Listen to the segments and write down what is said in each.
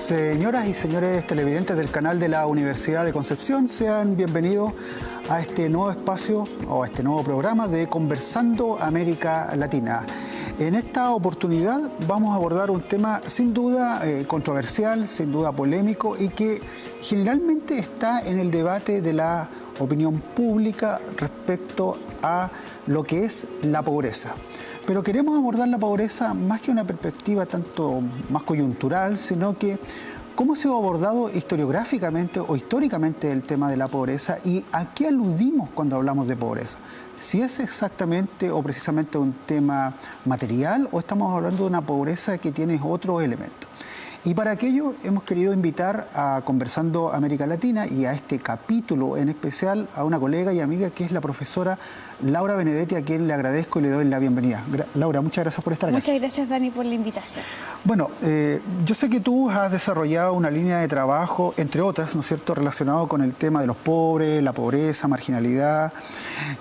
Señoras y señores televidentes del canal de la Universidad de Concepción, sean bienvenidos a este nuevo espacio o a este nuevo programa de Conversando América Latina. En esta oportunidad vamos a abordar un tema sin duda controversial, sin duda polémico y que generalmente está en el debate de la opinión pública respecto a lo que es la pobreza. Pero queremos abordar la pobreza más que una perspectiva tanto más coyuntural, sino que cómo se ha abordado historiográficamente o históricamente el tema de la pobreza y a qué aludimos cuando hablamos de pobreza. Si es exactamente o precisamente un tema material o estamos hablando de una pobreza que tiene otros elementos. Y para aquello hemos querido invitar a Conversando América Latina y a este capítulo en especial a una colega y amiga que es la profesora Laura Benedetti, a quien le agradezco y le doy la bienvenida. Laura, muchas gracias por estar aquí. Muchas gracias, Dani, por la invitación. Bueno, yo sé que tú has desarrollado una línea de trabajo, entre otras, ¿no es cierto?, relacionado con el tema de los pobres, la pobreza, marginalidad,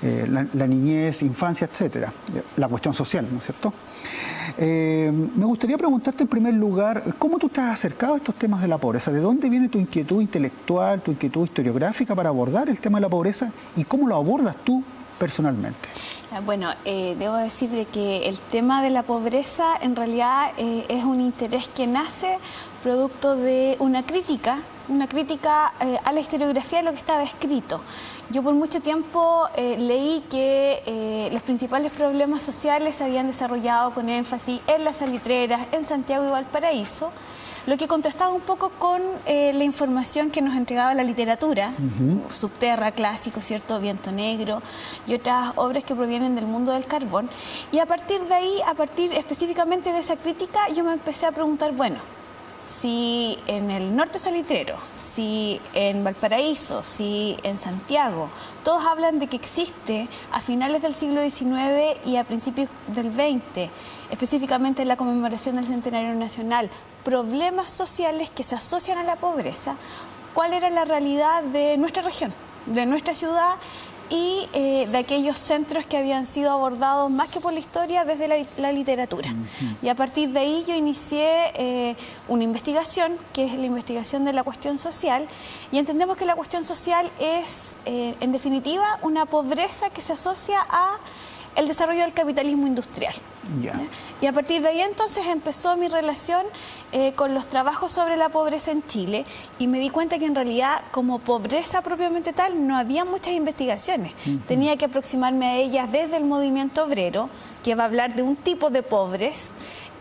la niñez, infancia, etcétera, la cuestión social, ¿no es cierto? Me gustaría preguntarte en primer lugar, ¿cómo tú te has acercado a estos temas de la pobreza? ¿De dónde viene tu inquietud intelectual, tu inquietud historiográfica para abordar el tema de la pobreza y cómo lo abordas tú personalmente? Bueno, debo decir de que el tema de la pobreza en realidad es un interés que nace producto de una crítica a la historiografía de lo que estaba escrito. Yo por mucho tiempo leí que los principales problemas sociales se habían desarrollado con énfasis en las salitreras, en Santiago y Valparaíso, lo que contrastaba un poco con la información que nos entregaba la literatura, Subterra, clásico, ¿cierto?, Viento Negro y otras obras que provienen del mundo del carbón. Y a partir de ahí, a partir específicamente de esa crítica, yo me empecé a preguntar, bueno, si en el norte salitrero, si en Valparaíso, si en Santiago, todos hablan de que existe a finales del siglo XIX y a principios del XX, específicamente en la conmemoración del Centenario Nacional, problemas sociales que se asocian a la pobreza, ¿cuál era la realidad de nuestra región, de nuestra ciudad y de aquellos centros que habían sido abordados más que por la historia desde la literatura? Y a partir de ahí yo inicié una investigación, que es la investigación de la cuestión social, y entendemos que la cuestión social es, en definitiva, una pobreza que se asocia a el desarrollo del capitalismo industrial. Y a partir de ahí entonces empezó mi relación con los trabajos sobre la pobreza en Chile y me di cuenta que en realidad como pobreza propiamente tal no había muchas investigaciones. Tenía que aproximarme a ellas desde el movimiento obrero, que va a hablar de un tipo de pobres,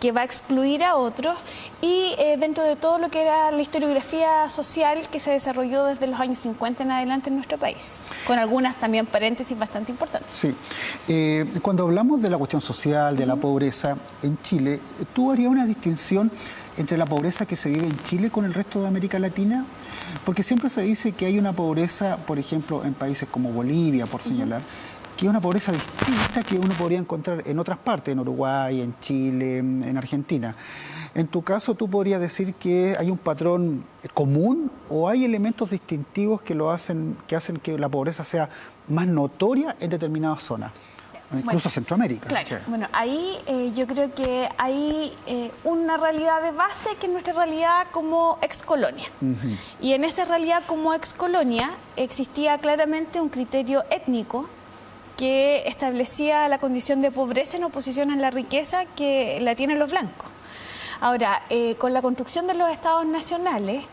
que va a excluir a otros, y dentro de todo lo que era la historiografía social que se desarrolló desde los años 50 en adelante en nuestro país, con algunas también paréntesis bastante importantes. Sí. Cuando hablamos de la cuestión social, de la pobreza en Chile, ¿tú harías una distinción entre la pobreza que se vive en Chile con el resto de América Latina? Porque siempre se dice que hay una pobreza, por ejemplo, en países como Bolivia, por señalar, que es una pobreza distinta que uno podría encontrar en otras partes, en Uruguay, en Chile, en Argentina. En tu caso, ¿tú podrías decir que hay un patrón común o hay elementos distintivos que hacen que la pobreza sea más notoria en determinadas zonas? Incluso Centroamérica. Claro. Bueno, ahí yo creo que hay una realidad de base que es nuestra realidad como excolonia. Y en esa realidad como excolonia existía claramente un criterio étnico que establecía la condición de pobreza en oposición a la riqueza que la tienen los blancos. Ahora, con la construcción de los estados nacionales,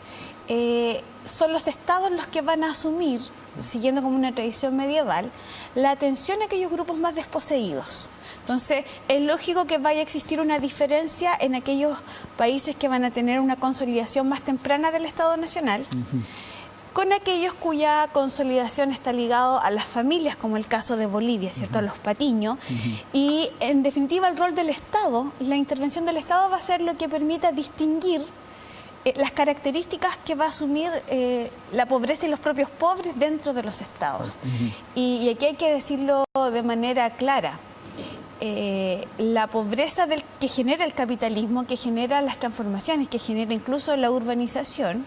son los estados los que van a asumir, siguiendo como una tradición medieval, la atención a aquellos grupos más desposeídos. Entonces, es lógico que vaya a existir una diferencia en aquellos países que van a tener una consolidación más temprana del Estado Nacional, con aquellos cuya consolidación está ligado a las familias, como el caso de Bolivia, ¿cierto?, a los patiños. Y, en definitiva, el rol del Estado, la intervención del Estado va a ser lo que permita distinguir las características que va a asumir la pobreza y los propios pobres dentro de los estados. Y aquí hay que decirlo de manera clara. La pobreza que genera el capitalismo, que genera las transformaciones, que genera incluso la urbanización,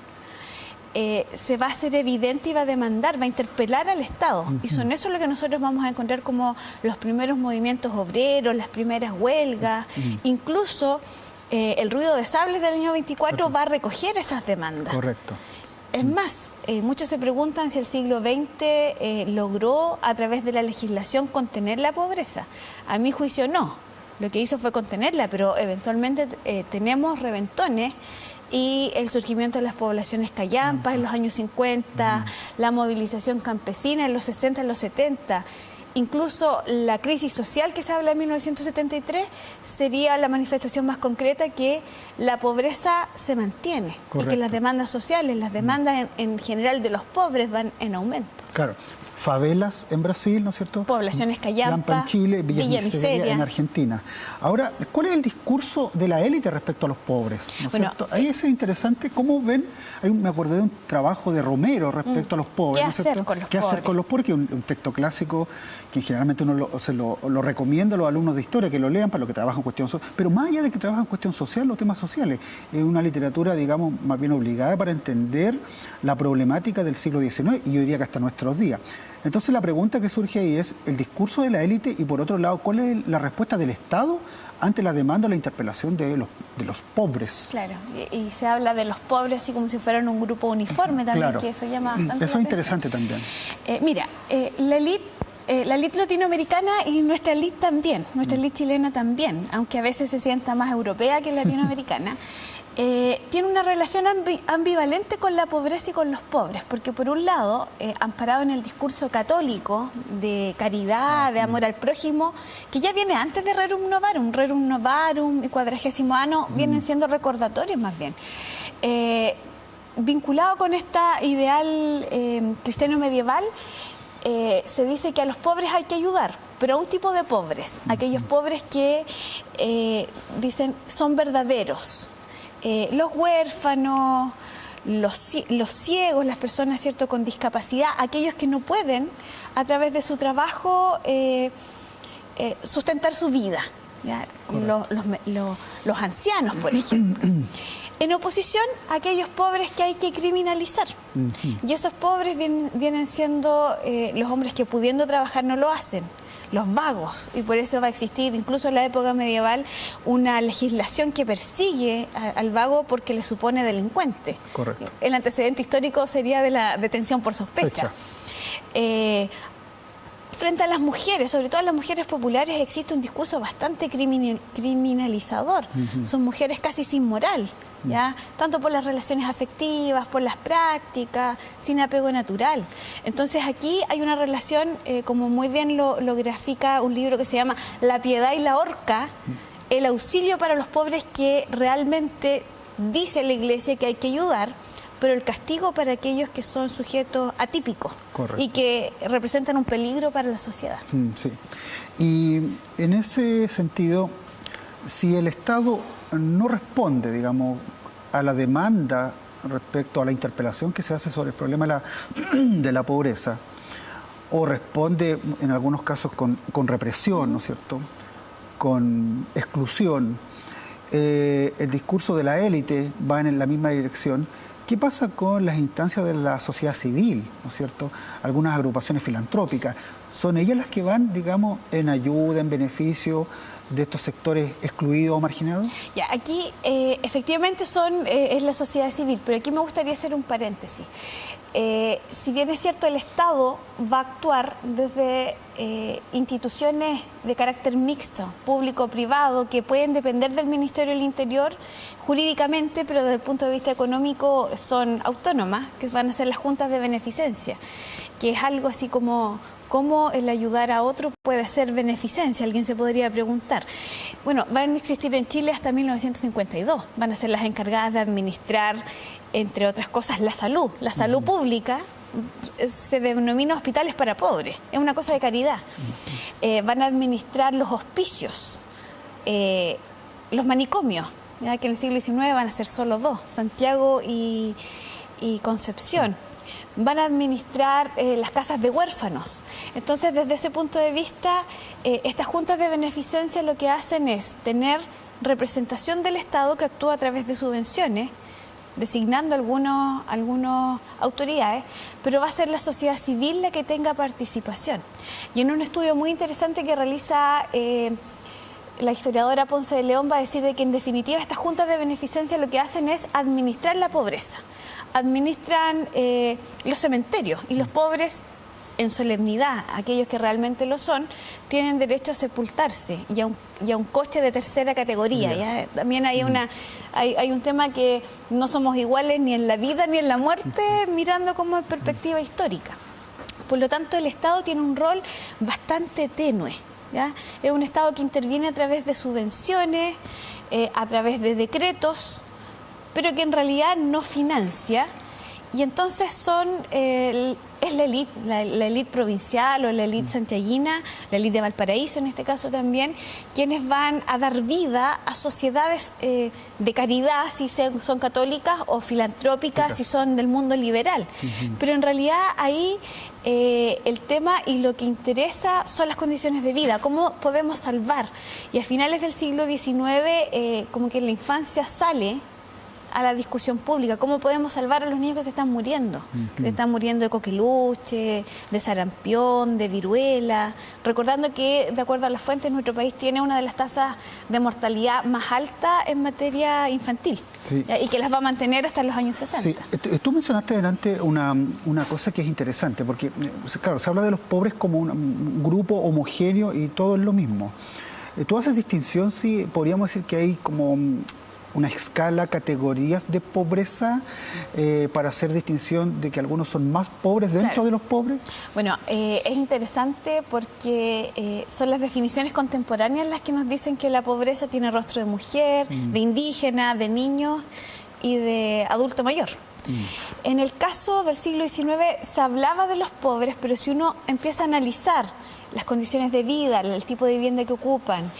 se va a hacer evidente y va a demandar, va a interpelar al Estado. Y son eso lo que nosotros vamos a encontrar como los primeros movimientos obreros, las primeras huelgas, incluso el ruido de sables del año 24 va a recoger esas demandas. Correcto. Es más, muchos se preguntan si el siglo XX logró a través de la legislación contener la pobreza. A mi juicio no. Lo que hizo fue contenerla, pero eventualmente tenemos reventones y el surgimiento de las poblaciones callampas en los años 50, la movilización campesina en los 60, en los 70, incluso la crisis social que se habla en 1973 sería la manifestación más concreta que la pobreza se mantiene. Correcto. Y que las demandas sociales, las demandas en general de los pobres van en aumento. Claro. Favelas en Brasil, ¿no es cierto? Poblaciones callampa en Chile, Villa Miseria en Argentina. Ahora, ¿cuál es el discurso de la élite respecto a los pobres? ¿No es cierto? Ahí es interesante cómo ven, me acordé de un trabajo de Romero respecto a los pobres. ¿Qué hacer con los pobres? ¿Qué hacer con los pobres? Que es un texto clásico que generalmente uno lo recomienda a los alumnos de historia que lo lean para los que trabajan en cuestión social. Pero más allá de que trabajan en cuestión social, los temas sociales, es una literatura, digamos, más bien obligada para entender la problemática del siglo XIX y yo diría que hasta nuestros días. Entonces la pregunta que surge ahí es el discurso de la élite y por otro lado, ¿cuál es la respuesta del Estado ante la demanda o la interpelación de los pobres? Claro, y se habla de los pobres así como si fueran un grupo uniforme también, claro. Que eso llama bastante eso es interesante también. Mira, la élite latinoamericana y nuestra élite también, nuestra élite chilena también, aunque a veces se sienta más europea que latinoamericana, tiene una relación ambivalente con la pobreza y con los pobres, porque por un lado, amparado en el discurso católico de caridad, de amor al prójimo, que ya viene antes de Rerum Novarum y Quadragésimo Anno, vienen siendo recordatorios más bien. Vinculado con esta ideal cristiano medieval, se dice que a los pobres hay que ayudar, pero a un tipo de pobres, aquellos pobres que dicen son verdaderos. Los huérfanos, los ciegos, las personas, ¿cierto?, con discapacidad, aquellos que no pueden, a través de su trabajo, sustentar su vida, ¿ya? Los ancianos, por ejemplo. En oposición a aquellos pobres que hay que criminalizar. Y esos pobres vienen siendo los hombres que pudiendo trabajar no lo hacen. Los vagos, y por eso va a existir incluso en la época medieval una legislación que persigue al vago porque le supone delincuente. Correcto. El antecedente histórico sería de la detención por sospecha. Frente a las mujeres, sobre todo a las mujeres populares, existe un discurso bastante criminalizador. Son mujeres casi sin moral, ¿ya? Tanto por las relaciones afectivas, por las prácticas, sin apego natural. Entonces aquí hay una relación, como muy bien lo grafica un libro que se llama La piedad y la horca, el auxilio para los pobres que realmente dice la Iglesia que hay que ayudar, pero el castigo para aquellos que son sujetos atípicos. Correcto. Y que representan un peligro para la sociedad. Sí. Y en ese sentido, si el Estado no responde, digamos, a la demanda respecto a la interpelación que se hace sobre el problema de la pobreza, o responde en algunos casos con represión, ¿no es cierto?, con exclusión, el discurso de la élite va en la misma dirección. ¿Qué pasa con las instancias de la sociedad civil, ¿no es cierto? Algunas agrupaciones filantrópicas, ¿son ellas las que van, digamos, en ayuda, en beneficio de estos sectores excluidos o marginados? Ya, aquí efectivamente es la sociedad civil, pero aquí me gustaría hacer un paréntesis. Si bien es cierto, el Estado va a actuar desde instituciones de carácter mixto, público-privado, que pueden depender del Ministerio del Interior jurídicamente, pero desde el punto de vista económico son autónomas, que van a ser las juntas de beneficencia, que es algo así como cómo el ayudar a otro puede ser beneficencia, alguien se podría preguntar. Bueno, van a existir en Chile hasta 1952, van a ser las encargadas de administrar, entre otras cosas, la salud pública. Se denomina hospitales para pobres, es una cosa de caridad. Van a administrar los hospicios, los manicomios, ya que en el siglo XIX van a ser solo dos, Santiago y Concepción. Van a administrar las casas de huérfanos. Entonces, desde ese punto de vista, estas juntas de beneficencia lo que hacen es tener representación del Estado que actúa a través de subvenciones, designando algunas autoridades, pero va a ser la sociedad civil la que tenga participación. Y en un estudio muy interesante que realiza la historiadora Ponce de León va a decir de que en definitiva estas juntas de beneficencia lo que hacen es administrar la pobreza, administran los cementerios, y los pobres en solemnidad, aquellos que realmente lo son, tienen derecho a sepultarse y a un coche de tercera categoría. ¿Ya? También hay un tema que no somos iguales ni en la vida ni en la muerte, mirando como en perspectiva histórica. Por lo tanto, el Estado tiene un rol bastante tenue. ¿Ya? Es un Estado que interviene a través de subvenciones, a través de decretos, pero que en realidad no financia. Y entonces es la élite provincial o la élite santiaguina, la élite de Valparaíso en este caso también, quienes van a dar vida a sociedades de caridad, si son católicas, o filantrópicas, si son del mundo liberal. Pero en realidad ahí el tema y lo que interesa son las condiciones de vida, cómo podemos salvar. Y a finales del siglo XIX, como que la infancia sale a la discusión pública, cómo podemos salvar a los niños que se están muriendo. Se están muriendo de coqueluche, de sarampión, de viruela, recordando que, de acuerdo a las fuentes, nuestro país tiene una de las tasas de mortalidad más alta en materia infantil, y que las va a mantener hasta los años 60. Sí. Tú mencionaste delante una cosa que es interesante, porque, claro, se habla de los pobres como un grupo homogéneo y todo es lo mismo. Tú haces distinción, sí, podríamos decir que hay como una escala, categorías de pobreza, para hacer distinción de que algunos son más pobres dentro de los pobres. Bueno, es interesante porque son las definiciones contemporáneas las que nos dicen que la pobreza tiene rostro de mujer, de indígena, de niños y de adulto mayor. En el caso del siglo XIX se hablaba de los pobres, pero si uno empieza a analizar las condiciones de vida, el tipo de vivienda que ocupan,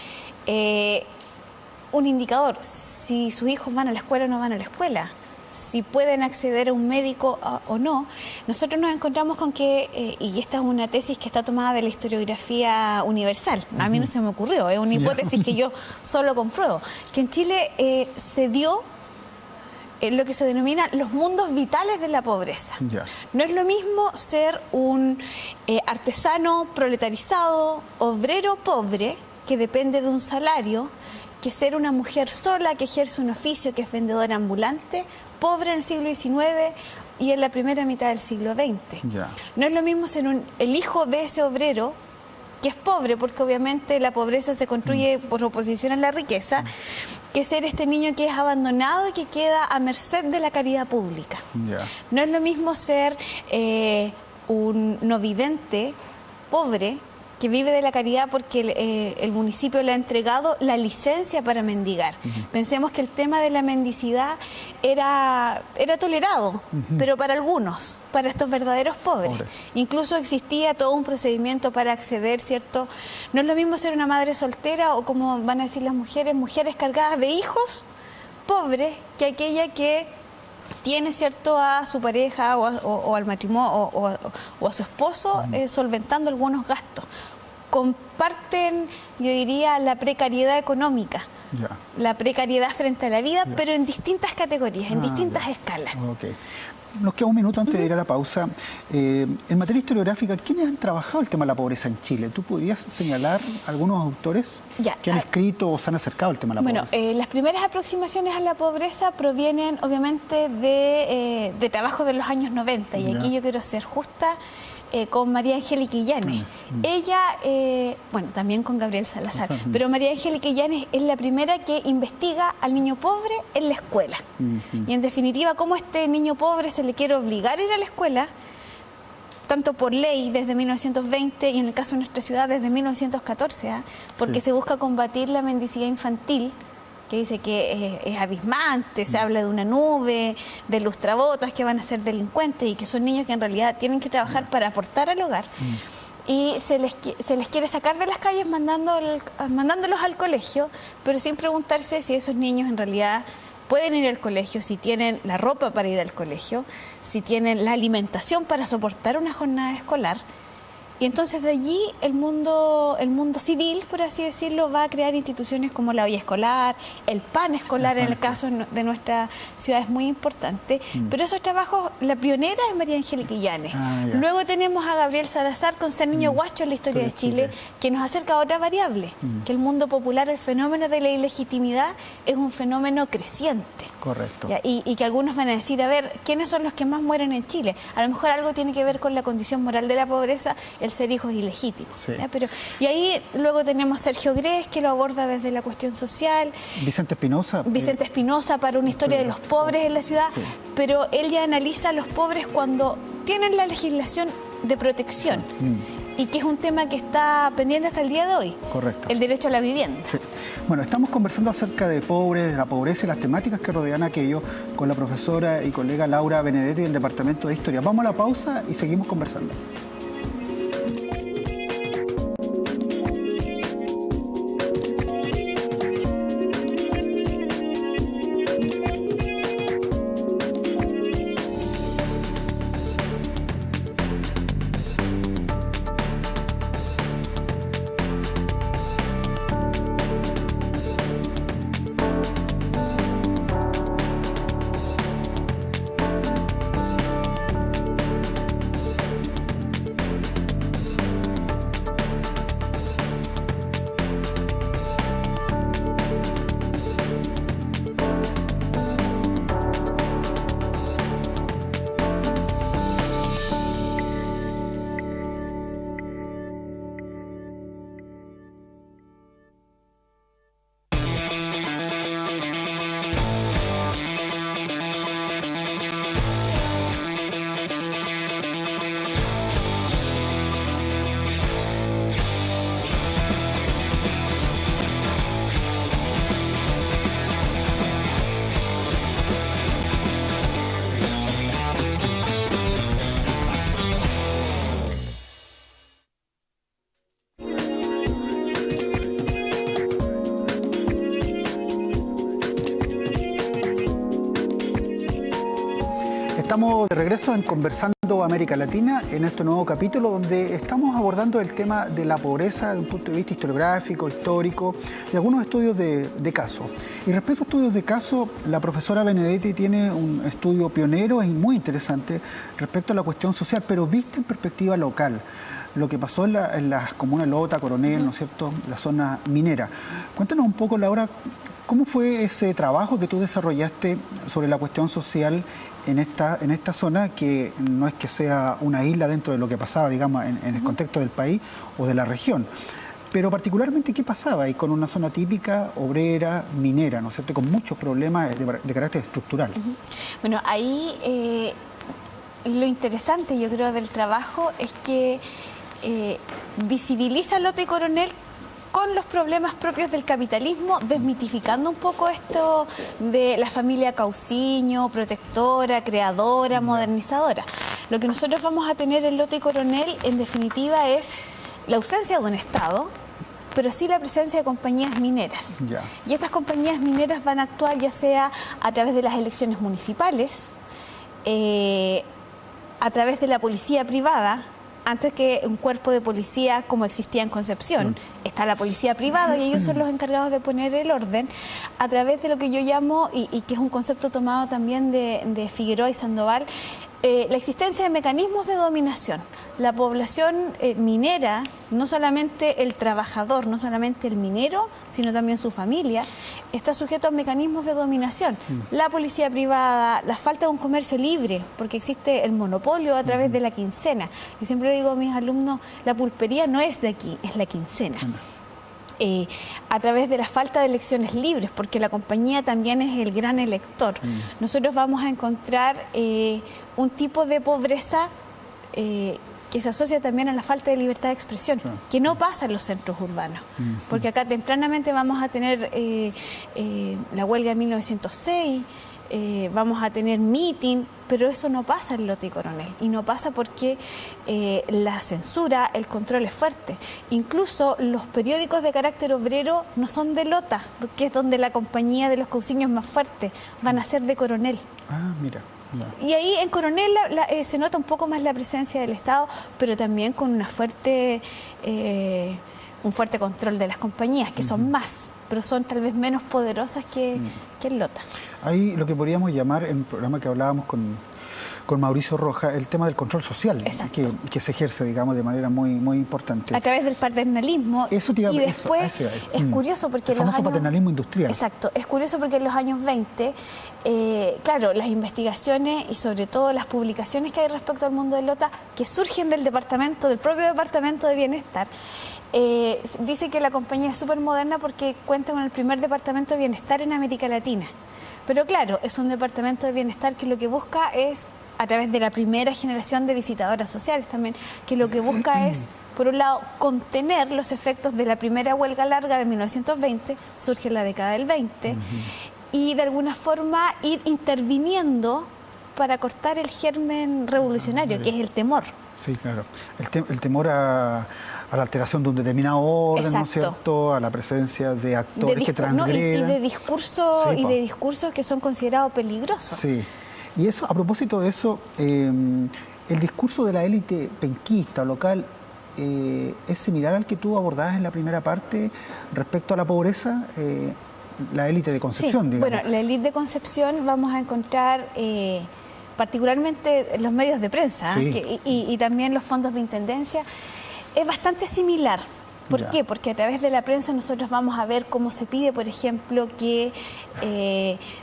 un indicador, si sus hijos van a la escuela o no van a la escuela, si pueden acceder a un médico o no, nosotros nos encontramos con que, y esta es una tesis que está tomada de la historiografía universal, a mí no se me ocurrió, es una hipótesis que yo solo compruebo, que en Chile se dio lo que se denomina los mundos vitales de la pobreza. No es lo mismo ser un artesano proletarizado, obrero pobre, que depende de un salario, que ser una mujer sola que ejerce un oficio, que es vendedora ambulante, pobre en el siglo XIX y en la primera mitad del siglo XX. No es lo mismo ser el hijo de ese obrero, que es pobre, porque obviamente la pobreza se construye por oposición a la riqueza, que ser este niño que es abandonado y que queda a merced de la caridad pública. No es lo mismo ser un no vidente pobre, que vive de la caridad porque el municipio le ha entregado la licencia para mendigar. Pensemos que el tema de la mendicidad era tolerado, pero para algunos, para estos verdaderos pobres. Incluso existía todo un procedimiento para acceder, ¿cierto? No es lo mismo ser una madre soltera o, como van a decir las mujeres cargadas de hijos pobres, que aquella que tiene, ¿cierto?, a su pareja o al matrimonio o a su esposo solventando algunos gastos. Comparten, yo diría, la precariedad económica, la precariedad frente a la vida, pero en distintas categorías, en distintas escalas. Nos queda un minuto antes de ir a la pausa. En materia historiográfica, ¿quiénes han trabajado el tema de la pobreza en Chile? ¿Tú podrías señalar algunos autores que han escrito o se han acercado al tema de la pobreza? Bueno, las primeras aproximaciones a la pobreza provienen obviamente de trabajos de los años 90, y aquí yo quiero ser justa con María Angélica Illanes. Ella, bueno, también con Gabriel Salazar, pero María Angélica Illanes es la primera que investiga al niño pobre en la escuela. Y en definitiva, cómo este niño pobre se le quiere obligar a ir a la escuela, tanto por ley desde 1920 y en el caso de nuestra ciudad desde 1914, porque se busca combatir la mendicidad infantil, que dice que es abismante, se habla de una nube, de lustrabotas que van a ser delincuentes y que son niños que en realidad tienen que trabajar para aportar al hogar. Y se les quiere sacar de las calles mandándolos al colegio, pero sin preguntarse si esos niños en realidad pueden ir al colegio, si tienen la ropa para ir al colegio, si tienen la alimentación para soportar una jornada escolar. Y entonces de allí el mundo civil, por así decirlo, va a crear instituciones como la olla escolar, el pan escolar en el caso de nuestra ciudad es muy importante, pero esos trabajos, la pionera es María Angélica Illanes. Luego tenemos a Gabriel Salazar con Ser Niño Guacho en la historia de Chile, que nos acerca a otra variable, que el mundo popular, el fenómeno de la ilegitimidad es un fenómeno creciente. Correcto. Y que algunos van a decir, a ver, ¿quiénes son los que más mueren en Chile? A lo mejor algo tiene que ver con la condición moral de la pobreza, el ser hijos ilegítimos. Sí. Y ahí luego tenemos Sergio Grés, que lo aborda desde la cuestión social. Vicente Espinosa. Vicente Espinosa para una historia de los pobres en la ciudad, pero él ya analiza a los pobres cuando tienen la legislación de protección. Y que es un tema que está pendiente hasta el día de hoy. Correcto. El derecho a la vivienda. Sí. Bueno, estamos conversando acerca de pobres, de la pobreza y las temáticas que rodean aquello con la profesora y colega Laura Benedetti del Departamento de Historia. Vamos a la pausa y seguimos conversando. Estamos de regreso en Conversando América Latina, en este nuevo capítulo donde estamos abordando el tema de la pobreza desde un punto de vista historiográfico, histórico y algunos estudios de caso. Y respecto a estudios de caso, la profesora Benedetti tiene un estudio pionero y muy interesante respecto a la cuestión social, pero vista en perspectiva local. Lo que pasó en las comunas Lota, Coronel, ¿no es cierto?, la zona minera. Cuéntanos un poco, Laura, ¿cómo fue ese trabajo que tú desarrollaste sobre la cuestión social en esta zona, que no es que sea una isla dentro de lo que pasaba, digamos, en el contexto del país o de la región? Pero particularmente, ¿qué pasaba ahí con una zona típica, obrera, minera, ¿no es cierto?, con muchos problemas de carácter estructural. Bueno, ahí lo interesante, yo creo, del trabajo es que visibiliza Lota y Coronel con los problemas propios del capitalismo, desmitificando un poco esto de la familia Cauciño, protectora, creadora, modernizadora. Lo que nosotros vamos a tener en Lota y Coronel, en definitiva, es la ausencia de un Estado, pero sí la presencia de compañías mineras. Y estas compañías mineras van a actuar ya sea a través de las elecciones municipales, a través de la policía privada. Antes que un cuerpo de policía como existía en Concepción, está la policía privada y ellos son los encargados de poner el orden a través de lo que yo llamo, y que es un concepto tomado también de Figueroa y Sandoval, la existencia de mecanismos de dominación. La población minera, no solamente el trabajador, no solamente el minero, sino también su familia, está sujeto a mecanismos de dominación. La policía privada, la falta de un comercio libre, porque existe el monopolio a través de la quincena. Yo siempre digo a mis alumnos, la pulpería no es de aquí, es la quincena. A través de la falta de elecciones libres, porque la compañía también es el gran elector. Nosotros vamos a encontrar un tipo de pobreza que se asocia también a la falta de libertad de expresión, que no pasa en los centros urbanos, porque acá tempranamente vamos a tener la huelga de 1906, vamos a tener meeting, pero eso no pasa en Lota y Coronel, y no pasa porque la censura, el control es fuerte. Incluso los periódicos de carácter obrero no son de Lota, que es donde la compañía de los Cauciños más fuerte, van a ser de Coronel. Ah, mira. Y ahí en Coronel se nota un poco más la presencia del Estado, pero también con un fuerte control de las compañías, que son más, pero son tal vez menos poderosas que en Lota. Ahí lo que podríamos llamar, en el programa que hablábamos con Mauricio Rojas, el tema del control social, que se ejerce, digamos, de manera muy importante. A través del paternalismo. Y después es curioso porque el famoso paternalismo industrial. Exacto, es curioso porque en los años 20, claro, las investigaciones y sobre todo las publicaciones que hay respecto al mundo de Lota, que surgen del propio departamento de bienestar, dice que la compañía es súper moderna porque cuenta con el primer departamento de bienestar en América Latina. Pero claro, es un departamento de bienestar que lo que busca es, a través de la primera generación de visitadoras sociales también, que lo que busca es, por un lado, contener los efectos de la primera huelga larga de 1920, surge en la década del 20, y de alguna forma ir interviniendo para cortar el germen revolucionario, que es el temor. Sí, claro. El temor a la alteración de un determinado orden, ¿no es cierto? A la presencia de actores que transgreden. Y de discursos que son considerados peligrosos. Sí. Y eso, a propósito de eso, el discurso de la élite penquista local es similar al que tú abordabas en la primera parte respecto a la pobreza, la élite de Concepción, digamos. Bueno, la élite de Concepción vamos a encontrar particularmente en los medios de prensa y también los fondos de intendencia, es bastante similar. ¿Por qué? Porque a través de la prensa nosotros vamos a ver cómo se pide, por ejemplo, que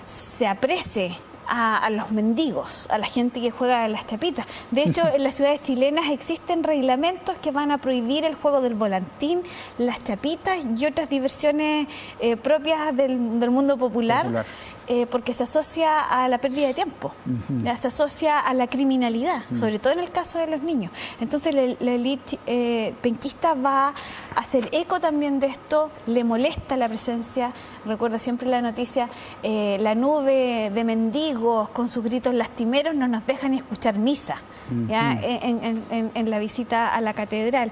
se aprecie a los mendigos, a la gente que juega a las chapitas. De hecho, en las ciudades chilenas existen reglamentos que van a prohibir el juego del volantín, las chapitas y otras diversiones propias del mundo popular. Porque se asocia a la pérdida de tiempo, se asocia a la criminalidad, sobre todo en el caso de los niños. Entonces la élite penquista va a hacer eco también de esto, le molesta la presencia, recuerdo siempre la noticia, la nube de mendigos con sus gritos lastimeros no nos dejan ni escuchar misa. En la visita a la catedral.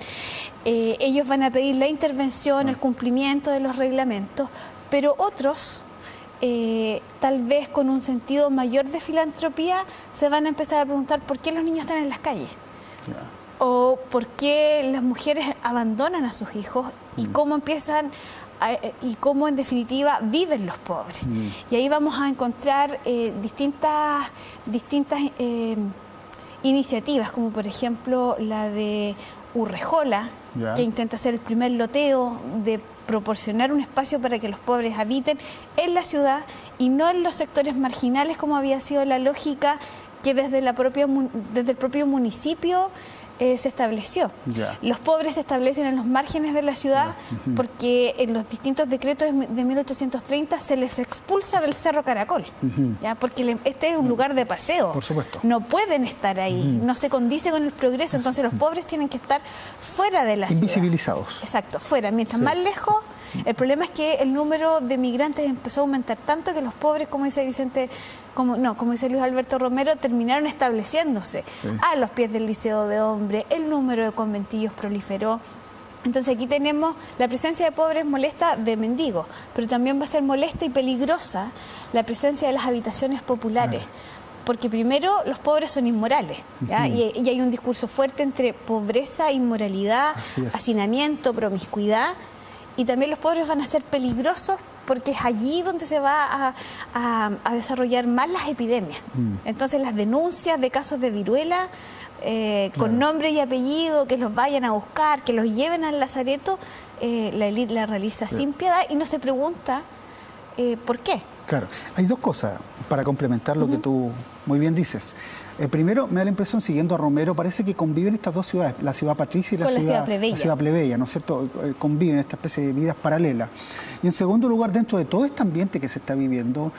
Ellos van a pedir la intervención, el cumplimiento de los reglamentos, pero otros, tal vez con un sentido mayor de filantropía, se van a empezar a preguntar por qué los niños están en las calles. O por qué las mujeres abandonan a sus hijos y cómo empiezan y cómo en definitiva viven los pobres. Y ahí vamos a encontrar distintas iniciativas, como por ejemplo la de Urrejola, que intenta hacer el primer loteo de proporcionar un espacio para que los pobres habiten en la ciudad y no en los sectores marginales, como había sido la lógica que desde el propio municipio se estableció. Los pobres se establecen en los márgenes de la ciudad porque en los distintos decretos de 1830 se les expulsa del Cerro Caracol, porque este es un lugar de paseo. Por supuesto. No pueden estar ahí, no se condice con el progreso, entonces los pobres tienen que estar fuera de la ciudad. Invisibilizados. Exacto, fuera. Mientras más lejos, el problema es que el número de migrantes empezó a aumentar tanto que los pobres, como dice Luis Alberto Romero, terminaron estableciéndose a los pies del Liceo de Hombres, el número de conventillos proliferó. Entonces aquí tenemos la presencia de pobres molesta de mendigos, pero también va a ser molesta y peligrosa la presencia de las habitaciones populares. Porque primero los pobres son inmorales, y hay un discurso fuerte entre pobreza, inmoralidad, hacinamiento, promiscuidad. Y también los pobres van a ser peligrosos porque es allí donde se va a desarrollar más las epidemias. Entonces las denuncias de casos de viruela con nombre y apellido, que los vayan a buscar, que los lleven al lazareto, la élite la realiza sin piedad y no se pregunta por qué. Claro, hay dos cosas para complementar lo que tú muy bien dices. Primero, me da la impresión, siguiendo a Romero, parece que conviven estas dos ciudades, la ciudad patricia y la ciudad plebeya, ¿no es cierto? Conviven esta especie de vidas paralelas. Y en segundo lugar, dentro de todo este ambiente que se está viviendo,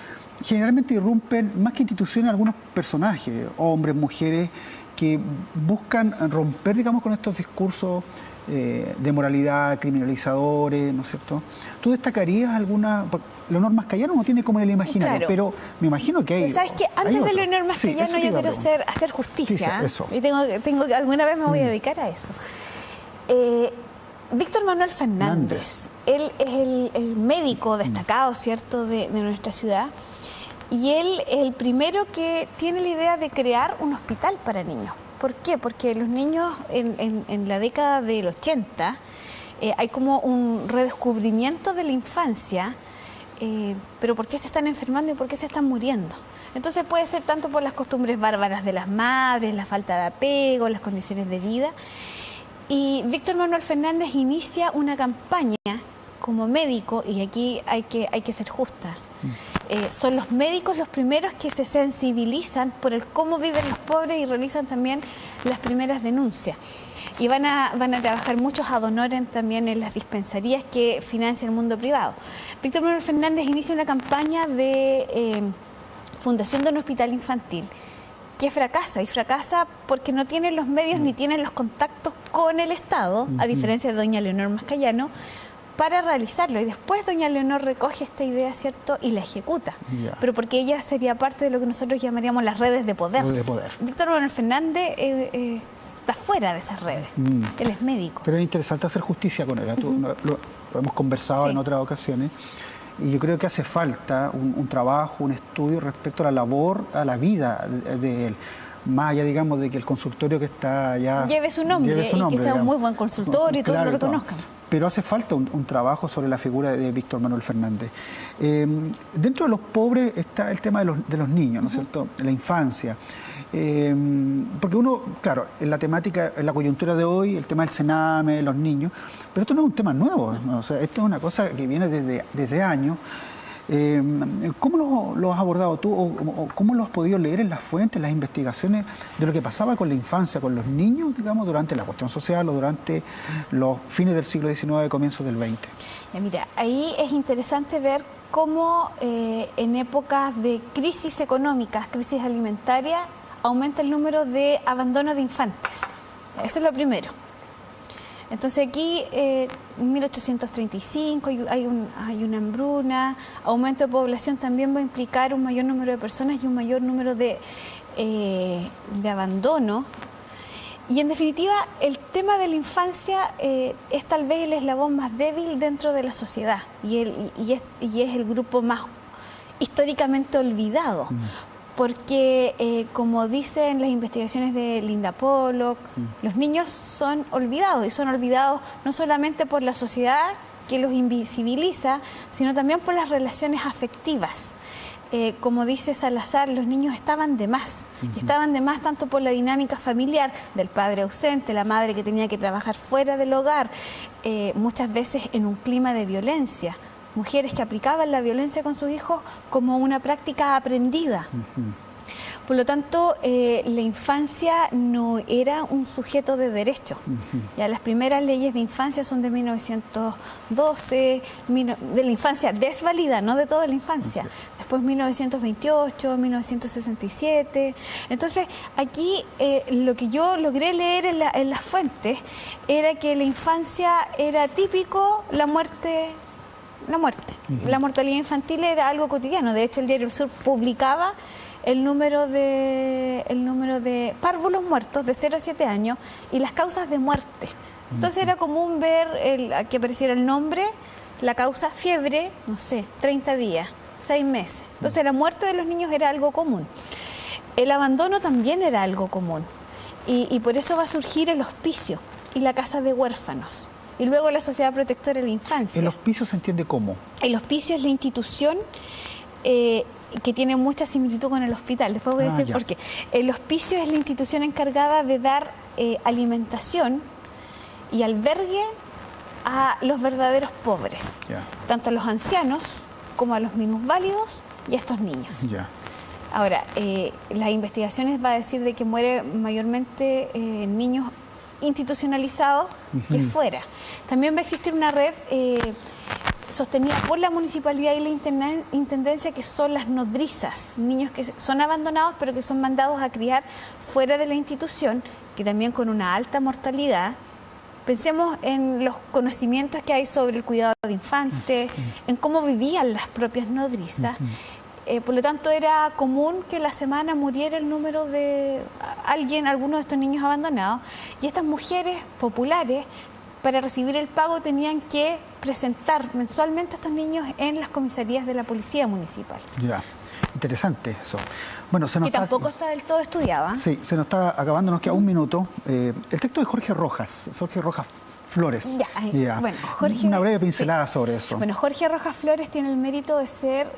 generalmente irrumpen, más que instituciones, algunos personajes, hombres, mujeres, que buscan romper, digamos, con estos discursos de moralidad, criminalizadores, ¿no es cierto? ¿Tú destacarías alguna? Leonor Mascayano no tiene como en el imaginario, pero me imagino que hay. Pero ¿sabes qué? Antes de Leonor Mascayano yo quiero hacer justicia. Sí, eso. Y alguna vez me voy a dedicar a eso. Víctor Manuel Fernández, él es el médico destacado, ¿cierto?, de nuestra ciudad. Y él es el primero que tiene la idea de crear un hospital para niños. ¿Por qué? Porque los niños en la década del 80 hay como un redescubrimiento de la infancia, pero ¿por qué se están enfermando y por qué se están muriendo? Entonces puede ser tanto por las costumbres bárbaras de las madres, la falta de apego, las condiciones de vida. Y Víctor Manuel Fernández inicia una campaña como médico, y aquí hay que ser justa. Son los médicos los primeros que se sensibilizan por el cómo viven los pobres y realizan también las primeras denuncias. Y van a trabajar muchos ad honorem también en las dispensarías que financia el mundo privado. Víctor Manuel Fernández inicia una campaña de fundación de un hospital infantil que fracasa, y fracasa porque no tienen los medios ni tienen los contactos con el Estado, a diferencia de doña Leonor Mascayano, para realizarlo. Y después doña Leonor recoge esta idea, ¿cierto?, y la ejecuta. Pero porque ella sería parte de lo que nosotros llamaríamos las redes de poder. Víctor Manuel Fernández está fuera de esas redes. Él es médico. Pero es interesante hacer justicia con él. Lo hemos conversado en otras ocasiones. Y yo creo que hace falta un trabajo, un estudio respecto a la labor, a la vida de él. Más allá, digamos, de que el consultorio que está allá lleve su nombre, y que sea digamos un muy buen consultorio y todos lo reconozcan. Pero hace falta un trabajo sobre la figura de Víctor Manuel Fernández. Dentro de los pobres está el tema de los niños, ¿no es cierto?, la infancia. Porque uno, claro, en la temática, en la coyuntura de hoy, el tema del Sename, los niños, pero esto no es un tema nuevo, ¿no? O sea, esto es una cosa que viene desde años. ¿Cómo lo has abordado tú o cómo lo has podido leer en las fuentes, en las investigaciones de lo que pasaba con la infancia, con los niños, digamos, durante la cuestión social o durante los fines del siglo XIX y comienzos del XX? Mira, ahí es interesante ver cómo en épocas de crisis económicas, crisis alimentaria, aumenta el número de abandono de infantes. Eso es lo primero. Entonces aquí, en 1835, hay una hambruna, aumento de población también va a implicar un mayor número de personas y un mayor número de abandono. Y en definitiva, el tema de la infancia es tal vez el eslabón más débil dentro de la sociedad y es el grupo más históricamente olvidado. Porque, como dicen las investigaciones de Linda Pollock, los niños son olvidados, y son olvidados no solamente por la sociedad que los invisibiliza, sino también por las relaciones afectivas. Como dice Salazar, los niños estaban de más. Estaban de más tanto por la dinámica familiar del padre ausente, la madre que tenía que trabajar fuera del hogar, muchas veces en un clima de violencia. Mujeres que aplicaban la violencia con sus hijos como una práctica aprendida. Por lo tanto, la infancia no era un sujeto de derecho. Ya las primeras leyes de infancia son de 1912, de la infancia desvalida, no de toda la infancia. Después 1928, 1967. Entonces, aquí lo que yo logré leer en las fuentes era que la infancia era típico la muerte. La mortalidad infantil era algo cotidiano. De hecho, el diario El Sur publicaba el número de párvulos muertos de 0 a 7 años y las causas de muerte. Entonces era común ver que apareciera el nombre, la causa, fiebre, no sé, 30 días, 6 meses. Entonces la muerte de los niños era algo común. El abandono también era algo común. Y por eso va a surgir el hospicio y la casa de huérfanos. Y luego la Sociedad Protectora de la Infancia. ¿El hospicio se entiende cómo? El hospicio es la institución que tiene mucha similitud con el hospital. Después voy a decir por qué. El hospicio es la institución encargada de dar alimentación y albergue a los verdaderos pobres. Tanto a los ancianos como a los minusválidos y a estos niños. Ahora, las investigaciones va a decir de que muere mayormente niños institucionalizados que fuera. También va a existir una red sostenida por la municipalidad y la intendencia, que son las nodrizas, niños que son abandonados pero que son mandados a criar fuera de la institución, que también con una alta mortalidad. Pensemos en los conocimientos que hay sobre el cuidado de infantes, en cómo vivían las propias nodrizas. Por lo tanto, era común que la semana muriera el número de alguno de estos niños abandonados, y estas mujeres populares, para recibir el pago, tenían que presentar mensualmente a estos niños en las comisarías de la policía municipal. Interesante eso. Bueno, se nos que tampoco está del todo estudiada. Sí, se nos está acabando, nos queda un minuto. El texto de Jorge Rojas Flores. Ya. Bueno, Jorge, una breve pincelada sobre eso. Bueno, Jorge Rojas Flores tiene el mérito de ser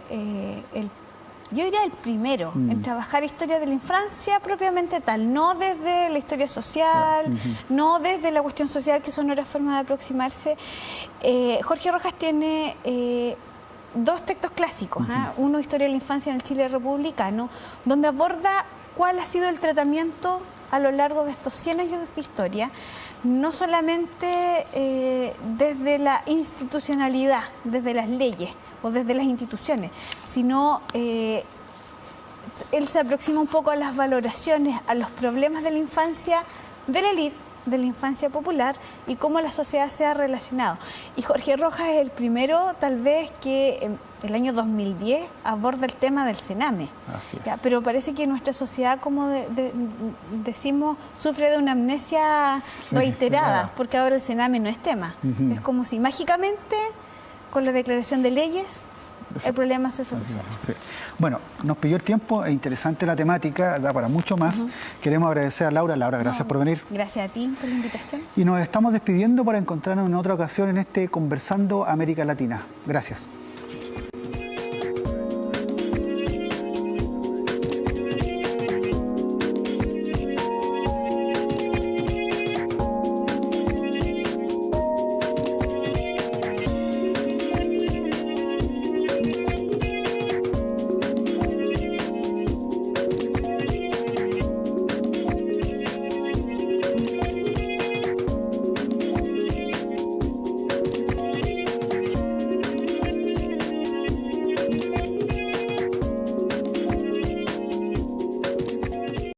yo diría el primero en trabajar historia de la infancia propiamente tal, no desde la historia social, no desde la cuestión social, que son otras formas de aproximarse. Jorge Rojas tiene dos textos clásicos, uno, Historia de la infancia en el Chile republicano, donde aborda cuál ha sido el tratamiento a lo largo de estos 100 años de historia, no solamente desde la institucionalidad, desde las leyes o desde las instituciones, sino él se aproxima un poco a las valoraciones, a los problemas de la infancia de la élite, de la infancia popular y cómo la sociedad se ha relacionado. Y Jorge Rojas es el primero, tal vez, que en el año 2010 aborda el tema del cename. Así es. ¿Ya? Pero parece que nuestra sociedad, como decimos, sufre de una amnesia reiterada, porque ahora el cename no es tema. Es como si mágicamente, con la declaración de leyes, el problema se soluciona. Bueno, nos pidió el tiempo, es interesante la temática, da para mucho más. Queremos agradecer a Laura. Laura, gracias por venir. Gracias a ti por la invitación. Y nos estamos despidiendo para encontrarnos en otra ocasión en este Conversando América Latina. Gracias.